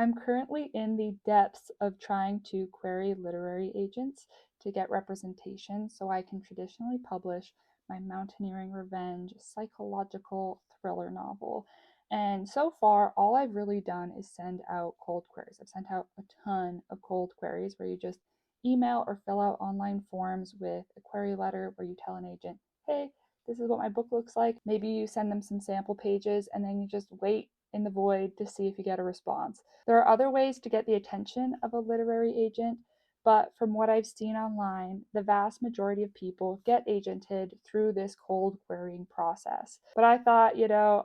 I'm currently in the depths of trying to query literary agents to get representation so I can traditionally publish my mountaineering revenge psychological thriller novel. And so far, all I've really done is send out cold queries. I've sent out a ton of cold queries where you just email or fill out online forms with a query letter where you tell an agent, hey, this is what my book looks like. Maybe you send them some sample pages and then you just wait in the void to see if you get a response. There are other ways to get the attention of a literary agent, but from what I've seen online, the vast majority of people get agented through this cold querying process. But I thought,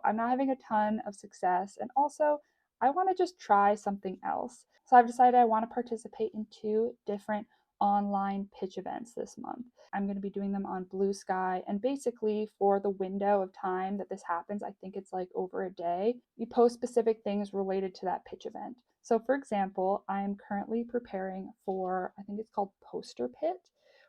I'm not having a ton of success, and also I want to just try something else. So I've decided I want to participate in two different online pitch events this month. I'm going to be doing them on Bluesky, and basically for the window of time that this happens, I think it's like over a day, you post specific things related to that pitch event. So for example, I'm currently preparing for, I think it's called PosterPit,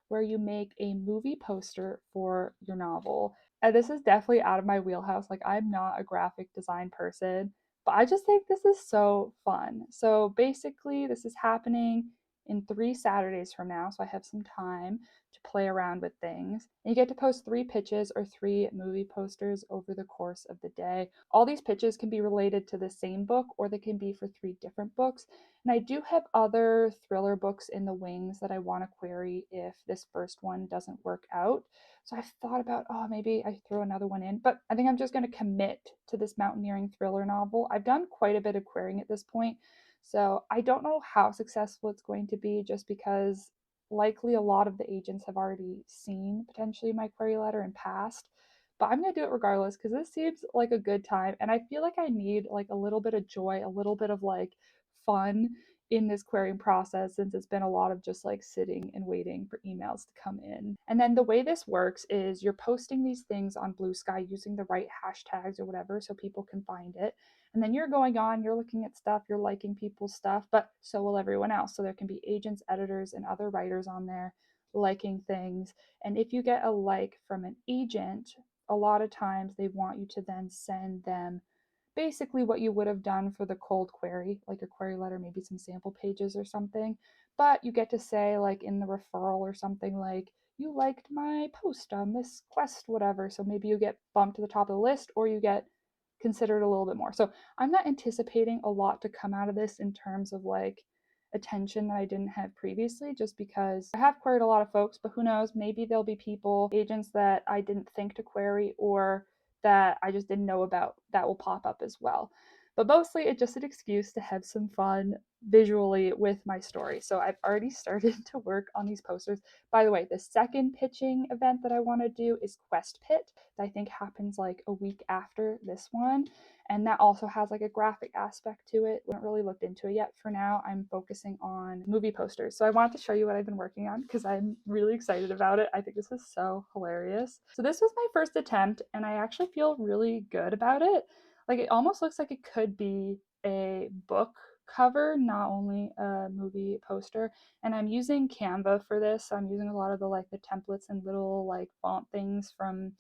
where you make a movie poster for your novel. And this is definitely out of my wheelhouse. Like, I'm not a graphic design person, but I just think this is so fun. So basically, this is happening in 3 Saturdays from now, so I have some time to play around with things. And you get to post 3 pitches or 3 movie posters over the course of the day. All these pitches can be related to the same book, or they can be for 3 different books. And I do have other thriller books in the wings that I want to query if this first one doesn't work out. So I've thought about, maybe I throw another one in, but I think I'm just going to commit to this mountaineering thriller novel. I've done quite a bit of querying at this point, so I don't know how successful it's going to be, just because likely a lot of the agents have already seen potentially my query letter and passed. But I'm going to do it regardless because this seems like a good time, and I feel like I need like a little bit of joy, a little bit of like fun in this querying process, since it's been a lot of just like sitting and waiting for emails to come in. And then the way this works is you're posting these things on Bluesky using the right hashtags or whatever so people can find it. And then you're going on, you're looking at stuff, you're liking people's stuff, but so will everyone else. So there can be agents, editors, and other writers on there liking things. And if you get a like from an agent, a lot of times they want you to then send them basically what you would have done for the cold query, like a query letter, maybe some sample pages or something. But you get to say, like in the referral or something, like, you liked my post on this quest, whatever. So maybe you get bumped to the top of the list, or you get considered a little bit more. So I'm not anticipating a lot to come out of this in terms of like attention that I didn't have previously, just because I have queried a lot of folks, but who knows, maybe there'll be people, agents that I didn't think to query or that I just didn't know about that will pop up as well. But mostly it's just an excuse to have some fun visually with my story. So I've already started to work on these posters. By the way, the second pitching event that I want to do is QuestPit, that I think happens like a week after this one. And that also has like a graphic aspect to it. We haven't really looked into it yet. For now, I'm focusing on movie posters. So I wanted to show you what I've been working on because I'm really excited about it. I think this is so hilarious. So this was my first attempt, and I actually feel really good about it. Like, it almost looks like it could be a book cover, not only a movie poster. And I'm using Canva for this. So I'm using a lot of the templates and little like font things from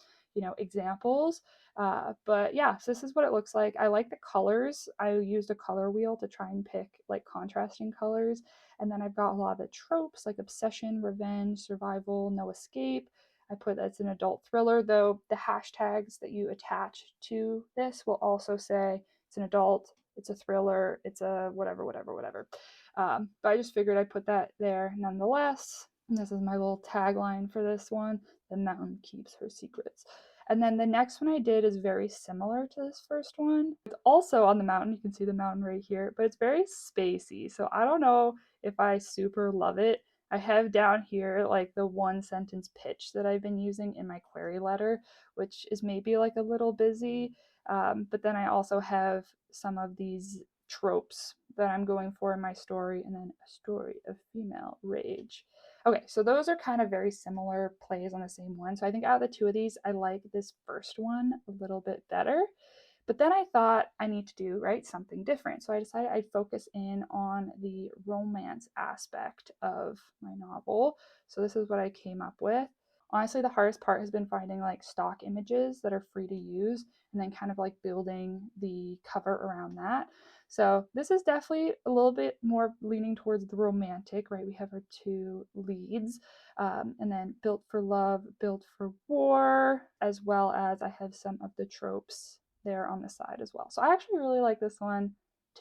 examples. But yeah, so this is what it looks like. I like the colors. I used a color wheel to try and pick like contrasting colors. And then I've got a lot of the tropes like obsession, revenge, survival, no escape. I put that's an adult thriller, though the hashtags that you attach to this will also say it's an adult, it's a thriller, it's a whatever, whatever, whatever. But I just figured I'd put that there nonetheless. And this is my little tagline for this one: the mountain keeps her secrets. And then the next one I did is very similar to this first one. It's also on the mountain. You can see the mountain right here, but it's very spacey. So I don't know if I super love it. I have down here like the 1 sentence pitch that I've been using in my query letter, which is maybe like a little busy. But then I also have some of these tropes that I'm going for in my story, and then a story of female rage. Okay, so those are kind of very similar plays on the same one. So I think out of the two of these, I like this first one a little bit better. But then I thought I need to do, right, something different. So I decided I'd focus in on the romance aspect of my novel. So this is what I came up with. Honestly, the hardest part has been finding like stock images that are free to use and then kind of like building the cover around that. So this is definitely a little bit more leaning towards the romantic, right? We have our two leads, and then built for love, built for war, as well as I have some of the tropes there on the side as well. So I actually really like this one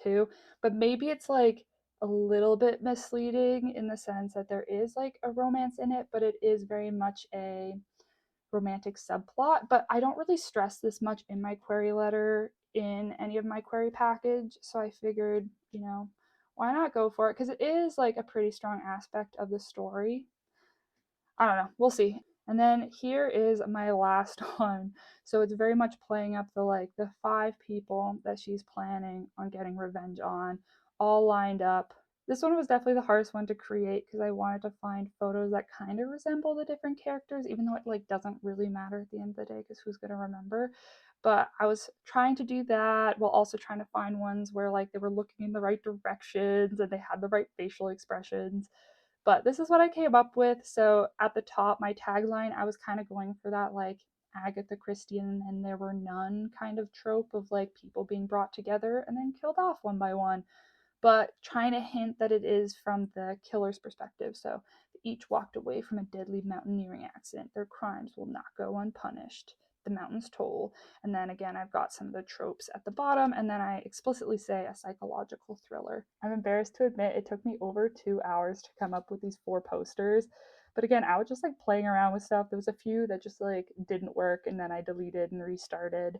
too, but maybe it's like a little bit misleading in the sense that there is like a romance in it, but it is very much a romantic subplot. But I don't really stress this much in my query letter in any of my query package. So I figured, why not go for it? Because it is like a pretty strong aspect of the story. I don't know. We'll see. And then here is my last one. So it's very much playing up the 5 people that she's planning on getting revenge on, all lined up. This one was definitely the hardest one to create because I wanted to find photos that kind of resemble the different characters, even though it doesn't really matter at the end of the day because who's gonna remember. But I was trying to do that while also trying to find ones where they were looking in the right directions and they had the right facial expressions. But this is what I came up with. So at the top, my tagline, I was kind of going for that Agatha Christie and there were none kind of trope of people being brought together and then killed off one by one, but trying to hint that it is from the killer's perspective. So each walked away from a deadly mountaineering accident. Their crimes will not go unpunished. The mountains toll. And then again, I've got some of the tropes at the bottom, and then I explicitly say a psychological thriller. I'm embarrassed to admit it took me over 2 hours to come up with these 4 posters. But again, I was just playing around with stuff. There was a few that just didn't work, and then I deleted and restarted.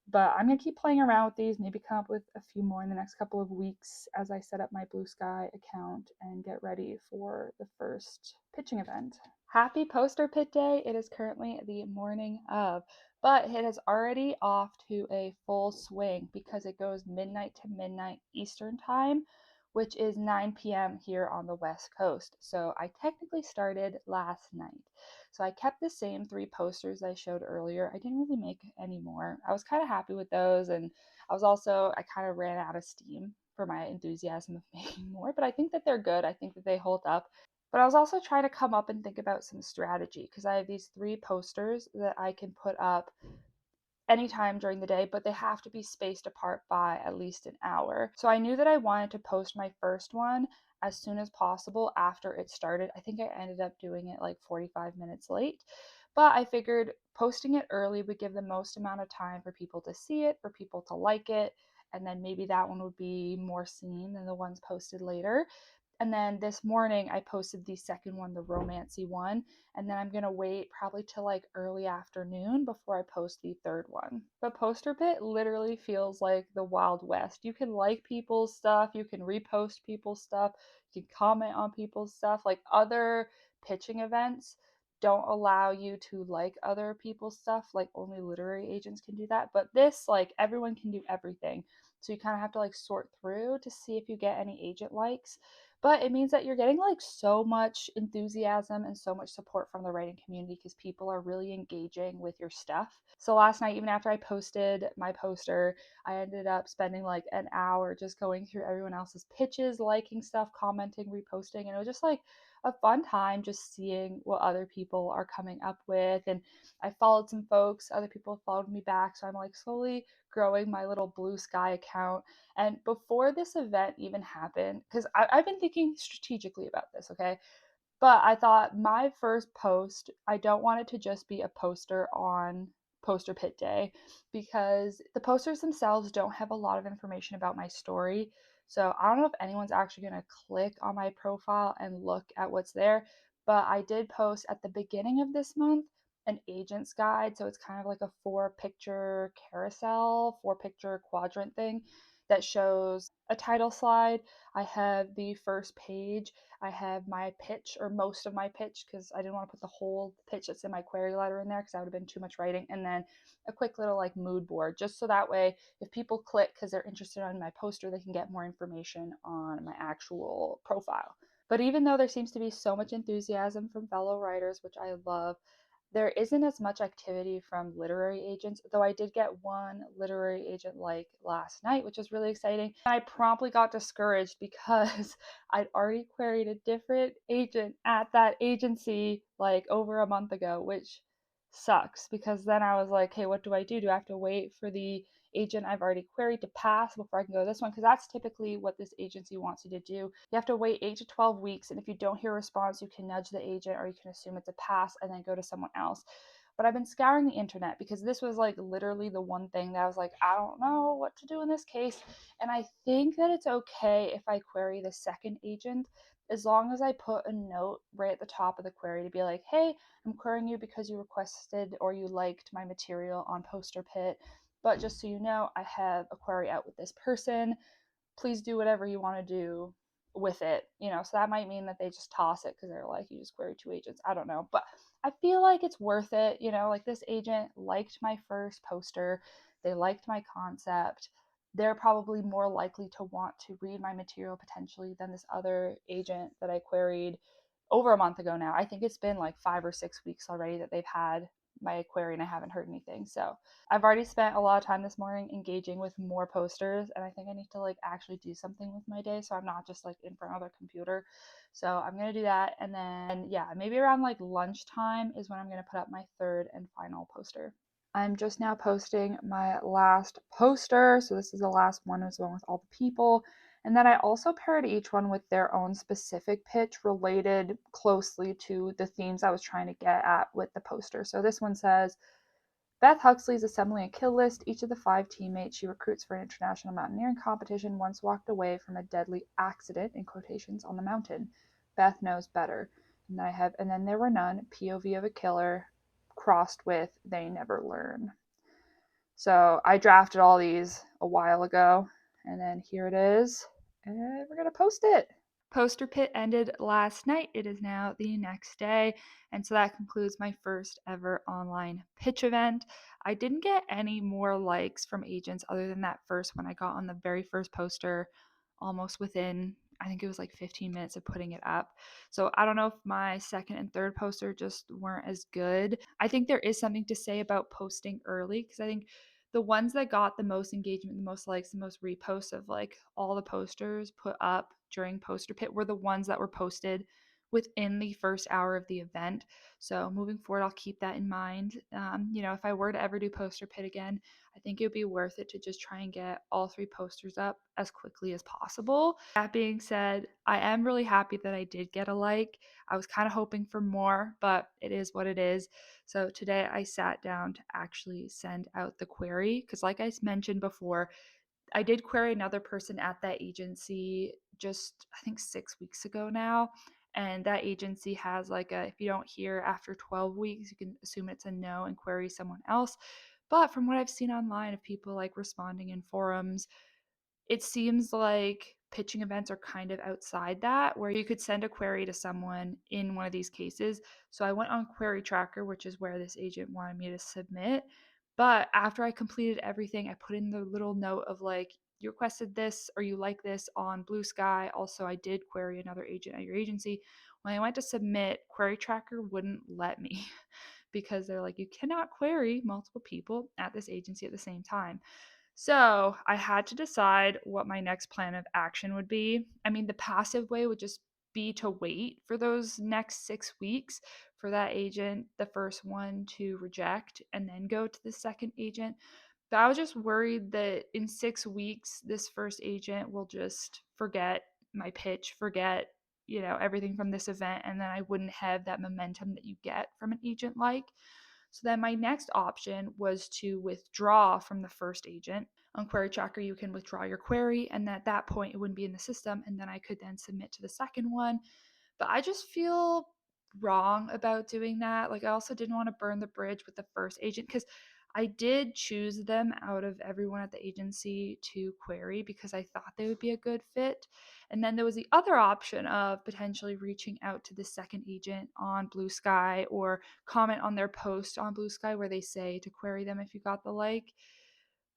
But I'm going to keep playing around with these, maybe come up with a few more in the next couple of weeks as I set up my Bluesky account and get ready for the first pitching event. Happy PosterPit Day! It is currently the morning of, but it is already off to a full swing because it goes midnight to midnight Eastern Time, which is 9 p.m. here on the West Coast. So I technically started last night. So I kept the same 3 posters I showed earlier. I didn't really make any more. I was kind of happy with those, and I kind of ran out of steam for my enthusiasm of making more, but I think that they're good. I think that they hold up. But I was also trying to come up and think about some strategy because I have these 3 posters that I can put up anytime during the day, but they have to be spaced apart by at least an hour. So I knew that I wanted to post my first one as soon as possible after it started. I think I ended up doing it 45 minutes late, but I figured posting it early would give the most amount of time for people to see it, for people to like it, and then maybe that one would be more seen than the ones posted later. And then this morning I posted the second one, the romancy one, and then I'm gonna wait probably till early afternoon before I post the third one. But PosterPit literally feels like the Wild West. You can like people's stuff, you can repost people's stuff, you can comment on people's stuff. Other pitching events don't allow you to like other people's stuff. Only literary agents can do that. But this, everyone can do everything. So you kind of have to sort through to see if you get any agent likes, but it means that you're getting so much enthusiasm and so much support from the writing community because people are really engaging with your stuff. So last night, even after I posted my poster, I ended up spending an hour just going through everyone else's pitches, liking stuff, commenting, reposting, and it was just a fun time just seeing what other people are coming up with. And I followed some folks, other people followed me back, so I'm slowly growing my little Bluesky account. And before this event even happened, because I've been thinking strategically about this, okay? But I thought my first post, I don't want it to just be a poster on PosterPit Day because the posters themselves don't have a lot of information about my story. So I don't know if anyone's actually going to click on my profile and look at what's there. But I did post at the beginning of this month an agent's guide. So it's kind of like a 4 picture carousel, 4 picture quadrant thing that shows a title slide. I have the first page. I have my pitch, or most of my pitch, because I didn't want to put the whole pitch that's in my query letter in there because that would have been too much writing. And then a quick little mood board, just so that way if people click because they're interested in my poster, they can get more information on my actual profile. But even though there seems to be so much enthusiasm from fellow writers, which I love, there isn't as much activity from literary agents, though I did get one literary agent last night, which was really exciting. I promptly got discouraged because I'd already queried a different agent at that agency over a month ago, which sucks because then I was like, hey, what do? Do I have to wait for the agent I've already queried to pass before I can go to this one, because that's typically what this agency wants you to do. You have to wait 8 to 12 weeks, and if you don't hear a response, you can nudge the agent or you can assume it's a pass and then go to someone else. But I've been scouring the internet because this was like literally the one thing that I was like, I don't know what to do in this case. And I think that it's okay if I query the second agent, as long as I put a note right at the top of the query to be like, hey, I'm querying you because you requested or you liked my material on PosterPit. But just so you know, I have a query out with this person. Please do whatever you want to do with it. So that might mean that they just toss it because they're like, you just query two agents. I don't know. But I feel like it's worth it. Like this agent liked my first poster, they liked my concept. They're probably more likely to want to read my material potentially than this other agent that I queried over a month ago now. I think it's been like 5 or 6 weeks already that they've had my query and I haven't heard anything. So I've already spent a lot of time this morning engaging with more posters, and I think I need to like actually do something with my day so I'm not just like in front of the computer. So I'm gonna do that, and then yeah, maybe around like lunchtime is when I'm gonna put up my third and final poster. I'm just now posting my last poster. So this is the last one, is the one with all the people. And then I also paired each one with their own specific pitch related closely to the themes I was trying to get at with the poster. So this one says, Beth Huxley's assembling a kill list. Each of the 5 teammates she recruits for an international mountaineering competition once walked away from a deadly accident, in quotations, on the mountain. Beth knows better. And then there were none. POV of a killer, crossed with they never learn. So I drafted all these a while ago, and then here it is, and we're gonna post it. PosterPit ended last night. It is now the next day. And so that concludes my first ever online pitch event. I didn't get any more likes from agents other than that first one I got on the very first poster, almost within, I think it was like 15 minutes of putting it up. So I don't know if my second and third poster just weren't as good. I think there is something to say about posting early, because I think the ones that got the most engagement, the most likes, the most reposts of like all the posters put up during PosterPit were the ones that were posted within the first hour of the event. So moving forward, I'll keep that in mind. If I were to ever do PosterPit again, I think it would be worth it to just try and get all 3 posters up as quickly as possible. That being said, I am really happy that I did get a like. I was kind of hoping for more, but it is what it is. So today I sat down to actually send out the query because, like I mentioned before, I did query another person at that agency just, I think, 6 weeks ago now. And that agency has like if you don't hear after 12 weeks, you can assume it's a no and query someone else. But from what I've seen online of people like responding in forums, it seems like pitching events are kind of outside that, where you could send a query to someone in one of these cases. So I went on Query Tracker, which is where this agent wanted me to submit. But after I completed everything, I put in the little note of like, you requested this or you like this on Bluesky. Also, I did query another agent at your agency. When I went to submit, Query Tracker wouldn't let me because they're like, you cannot query multiple people at this agency at the same time. So I had to decide what my next plan of action would be. I mean, the passive way would just be to wait for those next 6 weeks for that agent, the first one, to reject and then go to the second agent. But I was just worried that in 6 weeks, this first agent will just forget my pitch, forget, everything from this event, and then I wouldn't have that momentum that you get from an agent like. So then my next option was to withdraw from the first agent. On Query Tracker, you can withdraw your query, and at that point, it wouldn't be in the system, and then I could then submit to the second one. But I just feel wrong about doing that. Like, I also didn't want to burn the bridge with the first agent because I did choose them out of everyone at the agency to query because I thought they would be a good fit. And then there was the other option of potentially reaching out to the second agent on Bluesky or comment on their post on Bluesky where they say to query them if you got the like.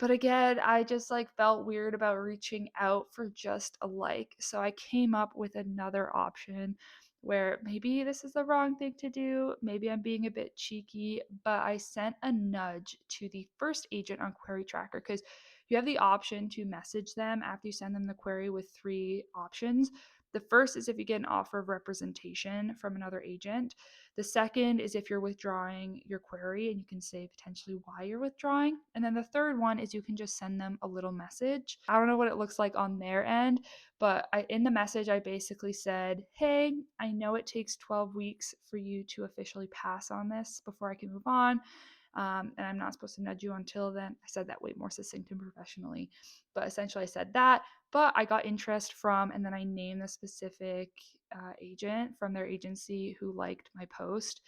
But again, I just like felt weird about reaching out for just a like. So I came up with another option where maybe this is the wrong thing to do. Maybe I'm being a bit cheeky, but I sent a nudge to the first agent on Query Tracker because you have the option to message them after you send them the query with 3 options. The first is if you get an offer of representation from another agent. The second is if you're withdrawing your query and you can say potentially why you're withdrawing. And then the third one is you can just send them a little message. I don't know what it looks like on their end, but in the message, I basically said, hey, I know it takes 12 weeks for you to officially pass on this before I can move on. And I'm not supposed to nudge you until then. I said that way more succinct and professionally, but essentially I said that. But I got interest from, and then I named the specific agent from their agency who liked my post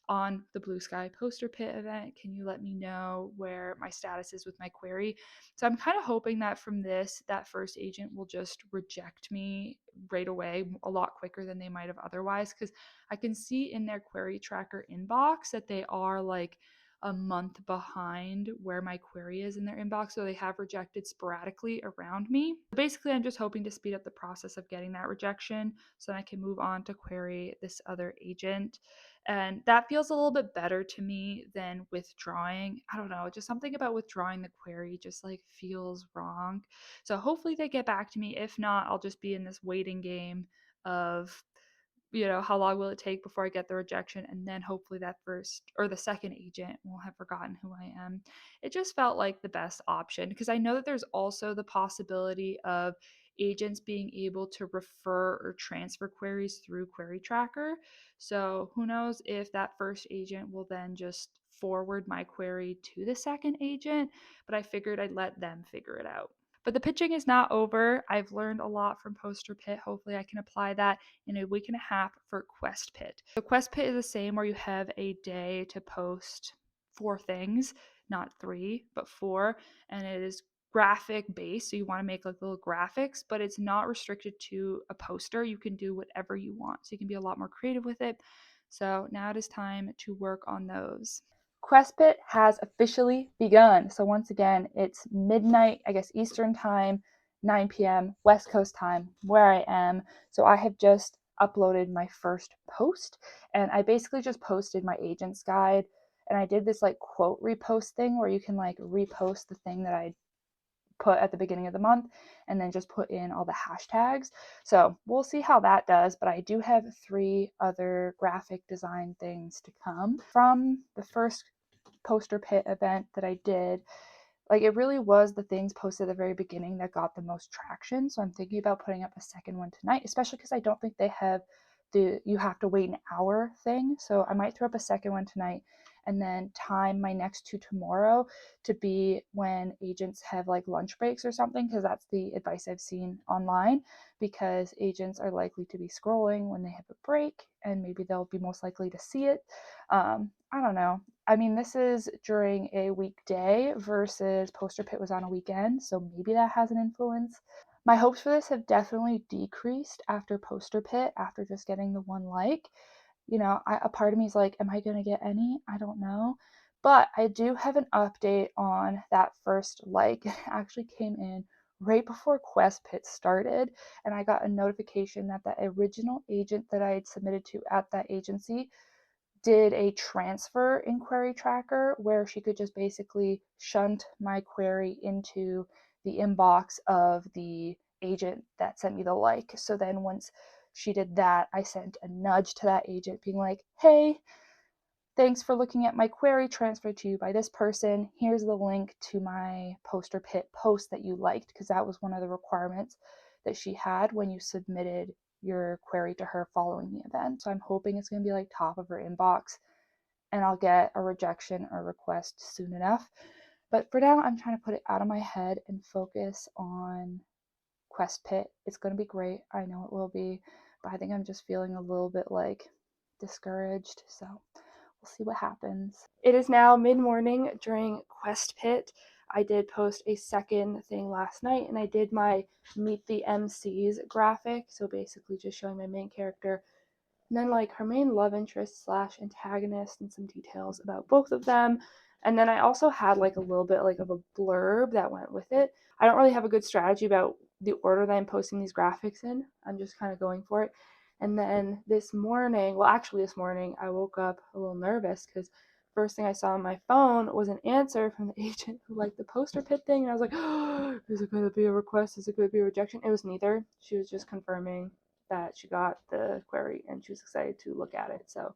on the Bluesky PosterPit event. Can you let me know where my status is with my query? So I'm kind of hoping that from this, that first agent will just reject me right away, a lot quicker than they might have otherwise, because I can see in their query tracker inbox that they are like a month behind where my query is in their inbox. So they have rejected sporadically around me. Basically, I'm just hoping to speed up the process of getting that rejection so that I can move on to query this other agent. And that feels a little bit better to me than withdrawing. I don't know, just something about withdrawing the query just like feels wrong. So hopefully they get back to me. If not, I'll just be in this waiting game of how long will it take before I get the rejection? And then hopefully that first or the second agent will have forgotten who I am. It just felt like the best option because I know that there's also the possibility of agents being able to refer or transfer queries through Query Tracker. So who knows if that first agent will then just forward my query to the second agent, but I figured I'd let them figure it out. But the pitching is not over. I've learned a lot from PosterPit. Hopefully, I can apply that in a week and a half for QuestPit. So, QuestPit is the same where you have a day to post 4 things, not 3, but 4, and it is graphic based. So, you want to make like little graphics, but it's not restricted to a poster. You can do whatever you want. So, you can be a lot more creative with it. So, now it is time to work on those. QuestPit has officially begun. So once again, it's midnight, I guess Eastern time, 9 p.m. West Coast time, where I am. So I have just uploaded my first post, and I basically just posted my agent's guide, and I did this like quote repost thing where you can like repost the thing that I put at the beginning of the month and then just put in all the hashtags. So we'll see how that does, but I do have 3 other graphic design things to come from the first PosterPit event that I did. Like it really was the things posted at the very beginning that got the most traction. So I'm thinking about putting up a second one tonight, especially because I don't think they have the you have to wait an hour thing. So I might throw up a second one tonight and then time my next 2 tomorrow to be when agents have like lunch breaks or something, because that's the advice I've seen online, because agents are likely to be scrolling when they have a break and maybe they'll be most likely to see it. I don't know. I mean, this is during a weekday versus PosterPit was on a weekend, so maybe that has an influence. My hopes for this have definitely decreased after PosterPit, after just getting the 1 like. A part of me is like, am I going to get any? I don't know. But I do have an update on that first like. It actually came in right before QuestPit started, and I got a notification that the original agent that I had submitted to at that agency did a transfer in Query Tracker where she could just basically shunt my query into the inbox of the agent that sent me the like. So then once she did that, I sent a nudge to that agent being like, hey, thanks for looking at my query transferred to you by this person. Here's the link to my PosterPit post that you liked, because that was one of the requirements that she had when you submitted your query to her following the event. So I'm hoping it's going to be like top of her inbox and I'll get a rejection or request soon enough. But for now, I'm trying to put it out of my head and focus on QuestPit. It's going to be great. I know it will be, but I think I'm just feeling a little bit like discouraged. So we'll see what happens. It is now mid-morning during QuestPit. I did post a second thing last night, and I did my Meet the MCs graphic. So basically just showing my main character and then like her main love interest slash antagonist and some details about both of them. And then I also had like a little bit like of a blurb that went with it. I don't really have a good strategy about the order that I'm posting these graphics in. I'm just kind of going for it. And then this morning, I woke up a little nervous because first thing I saw on my phone was an answer from the agent who liked the PosterPit thing. And I was like, oh, is it going to be a request? Is it going to be a rejection? It was neither. She was just confirming that she got the query and she was excited to look at it. So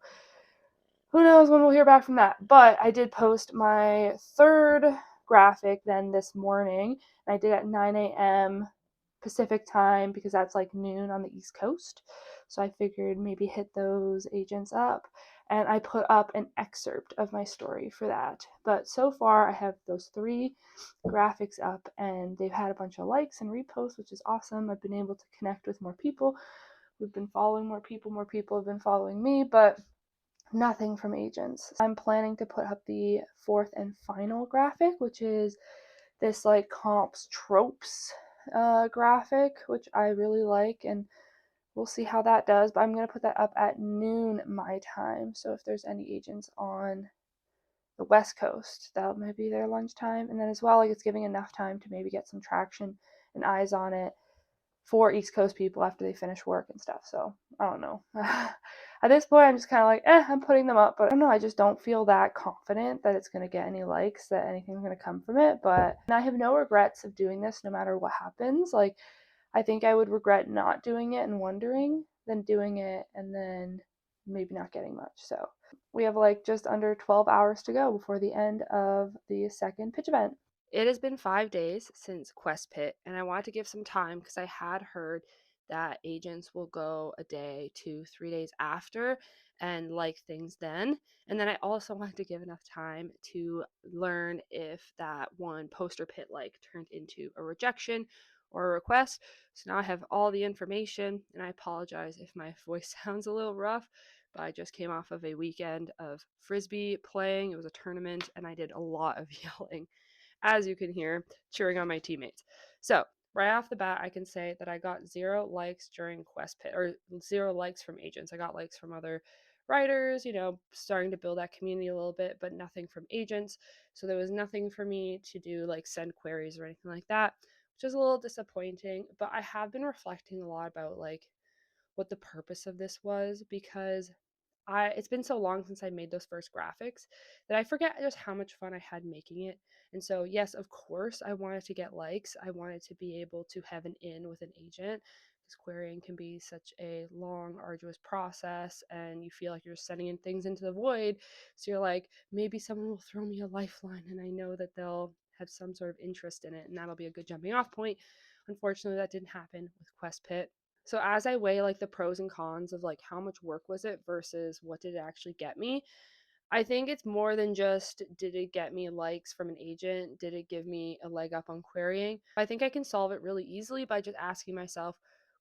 who knows when we'll hear back from that. But I did post my third graphic then this morning, and I did at 9 a.m. Pacific time because that's like noon on the East Coast. So I figured maybe hit those agents up. And I put up an excerpt of my story for that. But so far, I have those 3 graphics up, and they've had a bunch of likes and reposts, which is awesome. I've been able to connect with more people. We've been following more people have been following me, but nothing from agents. I'm planning to put up the 4th and final graphic, which is this like comps tropes graphic, which I really like, and we'll see how that does. But I'm going to put that up at noon my time. So if there's any agents on the West Coast, that might be their lunchtime. And then as well, like it's giving enough time to maybe get some traction and eyes on it for East Coast people after they finish work and stuff. So I don't know. At this point, I'm just kind of like, I'm putting them up, but I don't know. I just don't feel that confident that it's going to get any likes, that anything's going to come from it. But I have no regrets of doing this no matter what happens. Like, I think I would regret not doing it and wondering than doing it and then maybe not getting much. So we have like just under 12 hours to go before the end of the second pitch event. It has been 5 days since QuestPit, and I wanted to give some time because I had heard that agents will go a day to 3 days after and like things then. And then I also wanted to give enough time to learn if that one PosterPit like turned into a rejection or a request. So now I have all the information, and I apologize if my voice sounds a little rough, but I just came off of a weekend of frisbee playing. It was a tournament, and I did a lot of yelling, as you can hear, cheering on my teammates. So, right off the bat, I can say that I got 0 likes during QuestPit, or 0 likes from agents. I got likes from other writers, starting to build that community a little bit, but nothing from agents. So, there was nothing for me to do, like send queries or anything like that, which is a little disappointing. But I have been reflecting a lot about, like, what the purpose of this was, because it's been so long since I made those first graphics that I forget just how much fun I had making it. And so, yes, of course, I wanted to get likes. I wanted to be able to have an in with an agent, because querying can be such a long, arduous process, and you feel like you're sending in things into the void. So you're like, maybe someone will throw me a lifeline, and I know that they'll have some sort of interest in it, and that'll be a good jumping off point. Unfortunately, that didn't happen with QuestPit. So as I weigh like the pros and cons of like how much work was it versus what did it actually get me, I think it's more than just did it get me likes from an agent? Did it give me a leg up on querying? I think I can solve it really easily by just asking myself,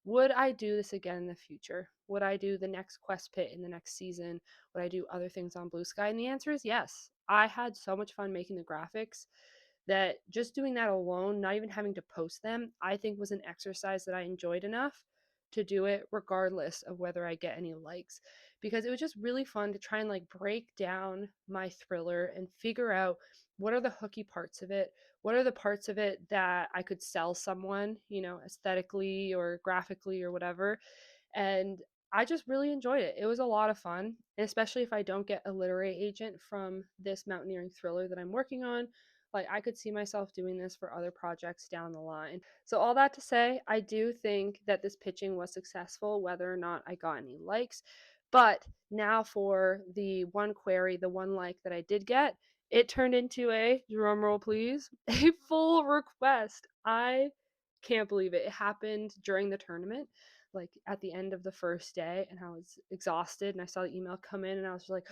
would I do this again in the future? Would I do the next quest pit in the next season? Would I do other things on Bluesky? And the answer is yes. I had so much fun making the graphics that just doing that alone, not even having to post them, I think was an exercise that I enjoyed enough to do it regardless of whether I get any likes, because it was just really fun to try and like break down my thriller and figure out what are the hooky parts of it, what are the parts of it that I could sell someone, aesthetically or graphically or whatever. And I just really enjoyed it. It was a lot of fun, and especially if I don't get a literary agent from this mountaineering thriller that I'm working on. Like, I could see myself doing this for other projects down the line. So, all that to say, I do think that this pitching was successful, whether or not I got any likes. But now for the one query, the one like that I did get, it turned into a, drumroll please, a full request. I can't believe it. It happened during the tournament, like at the end of the first day, and I was exhausted, and I saw the email come in, and I was just like,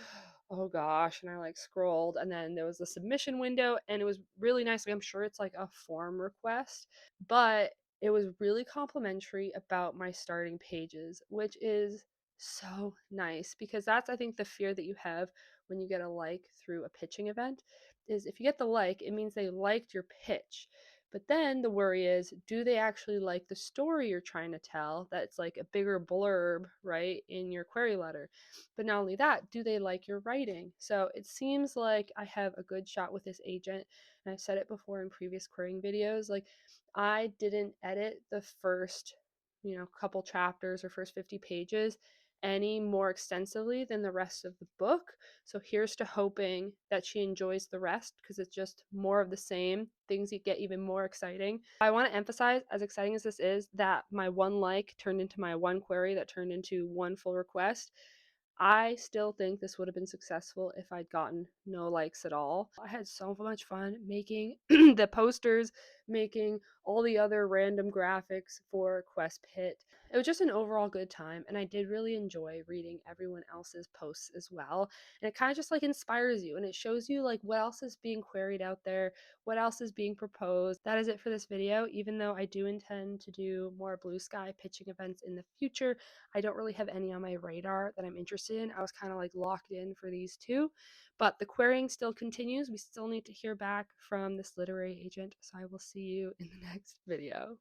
oh gosh. And I like scrolled, and then there was the submission window, and it was really nice. Like, I'm sure it's like a form request, but it was really complimentary about my starting pages, which is so nice, because that's, I think, the fear that you have when you get a like through a pitching event is if you get the like, it means they liked your pitch. But then the worry is, do they actually like the story you're trying to tell? That's like a bigger blurb, right, in your query letter. But not only that, do they like your writing? So it seems like I have a good shot with this agent. And I've said it before in previous querying videos. Like, I didn't edit the first, couple chapters or first 50 pages any more extensively than the rest of the book. So here's to hoping that she enjoys the rest, because it's just more of the same. Things get even more exciting. I want to emphasize, as exciting as this is, that my one like turned into my one query that turned into one full request. I still think this would have been successful if I'd gotten no likes at all. I had so much fun making the posters, making all the other random graphics for QuestPit. It was just an overall good time, and I did really enjoy reading everyone else's posts as well. And it kind of just like inspires you, and it shows you like what else is being queried out there, what else is being proposed. That is it for this video. Even though I do intend to do more Bluesky pitching events in the future, I don't really have any on my radar that I'm interested in. I was kind of like locked in for these two, but the querying still continues. We still need to hear back from this literary agent, so I will see you in the next video.